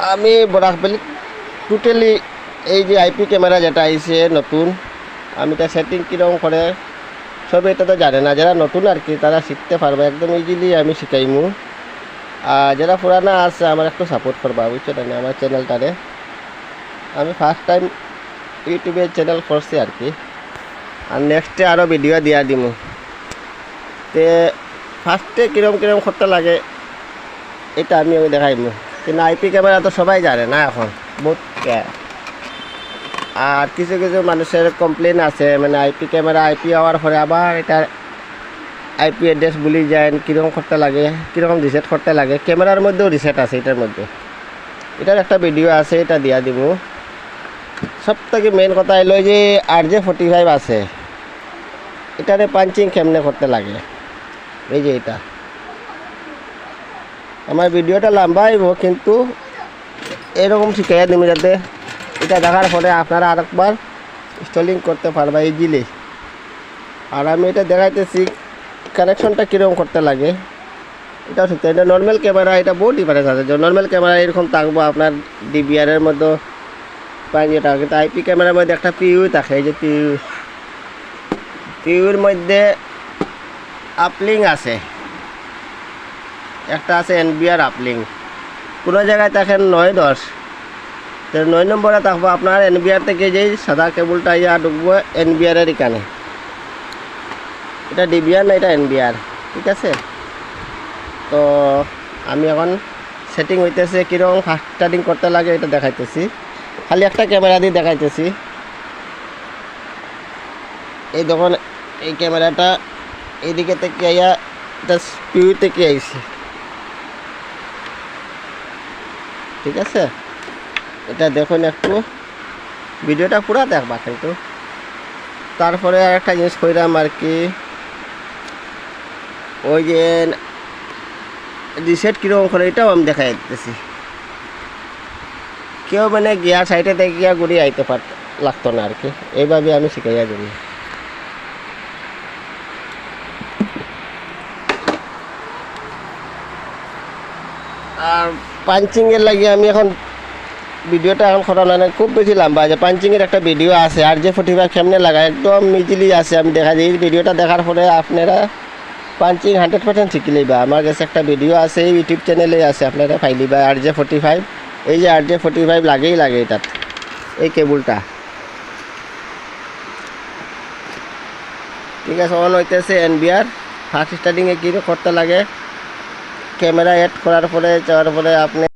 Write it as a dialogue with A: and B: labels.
A: আমি বরাকবেলি টোটালি এই যে আইপি ক্যামেরা যেটা আইছে নতুন, আমি এটা সেটিং কীরকম করে সব এটা তো জানে না, যারা নতুন আর কি তারা শিখতে পারবে একদম ইজিলি, আমি শিখাইমু। আর যারা পুরানা আছে আমার একটু সাপোর্ট করবা, বুঝছো না আমার চ্যানেলটারে। আমি ফার্স্ট টাইম ইউটিউবে চ্যানেল করছি আর কি, আর নেক্সটে আরও ভিডিও দিয়া দিমু। তে ফার্স্টে কিরম করতে লাগে এটা আমি দেখাইমু, কিন্তু আইপি ক্যামেরা তো সবাই জানে না এখন বহুত। আর কিছু কিছু মানুষের কমপ্লেন আছে, মানে আইপি ক্যামেরা আইপি হওয়ার পরে আবার এটা আইপি অ্যাড্রেস ভুলি যায়, কীরকম করতে লাগে, কীরকম রিসেট করতে লাগে। ক্যামেরার মধ্যেও রিসেট আছে এটার মধ্যে, এটার একটা ভিডিও আছে, এটা দিয়া দিব। সব থেকে মেন কথা এলো যে RJ45 আছে, এটারে পাঞ্চিং কেমনে করতে লাগে। এই যে এটা আমার ভিডিওটা লম্বা হইব, কিন্তু এরকম শিখাইয়া দিবি যাতে এটা দেখার পরে আপনারা আরেকবার ইনস্টলিং করতে পারবা ইজিলি। আর আমি এটা দেখাইতেছি কানেকশনটা কীরকম করতে লাগে, এটাও শিখতে। এটা নর্মাল ক্যামেরা, এটা বহুত ডিফারেন্স আছে। যে নর্মাল ক্যামেরা এরকম থাকবো আপনার DVR-এর মধ্যে পাঁচটা, কিন্তু আইপি ক্যামেরার মধ্যে একটা পিউ থাকে। এই যে পিউর মধ্যে আপলিং আছে, একটা আছে NBR আপলিং। কোনো জায়গায় দেখেন 9-10, 9 নম্বরে থাকবো আপনার NBR থেকে যেই সাদা কেবলটা ইয়া ঢুকবো NBR-এর এখানে। এটা DVR না, এটা NBR, ঠিক আছে। তো আমি এখন সেটিং হইতেছে কীরকম ফাস্ট স্টার্টিং করতে লাগে এটা দেখাইতেছি, খালি একটা ক্যামেরা দিয়ে দেখাইতেছি। এই দেখুন এই ক্যামেরাটা এইদিকে থেকে আইয়া এটা পিউ থেকে আইছে, ঠিক আছে। এটা দেখুন একটু ভিডিওটা পুরা দেখবা কিন্তু। তারপরে আর একটা জিনিস কইরাম আর কি, ওই যে রিসেট কীরকম করে এটাও আমি দেখাই দিতেছি। কেউ মানে গিয়ার সাইডে থেকে গিয়া ঘুরিয়ে আইতে লাগতো না আর কি, এইভাবে আমি শিখাইয়া দিই। আর পাঞ্চিংয়ের লাগে আমি এখন ভিডিওটা এখন করা না, খুব বেশি লম্বা আছে। পাঞ্চিংয়ের একটা ভিডিও আছে RJ45 কেমনে লাগা, একদম ইজিলি আছে, আমি দেখা দিই। এই ভিডিওটা দেখার পরে আপনারা পাঞ্চিং 100% শিখে লইবা। আমার কাছে একটা ভিডিও আছে, ইউটিউব চ্যানেলে আছে, আপনারা পাইলিবা RJ45। এই যে RJ45 লাগেই লাগে এটাত, এই কেবলটা, ঠিক আছে। অন হইতেছে NBR। ফার্স্ট স্টার্টিংয়ে কী করতে লাগে, ক্যামেরা অ্যাড করার পরে যাওয়ার পরে আপনি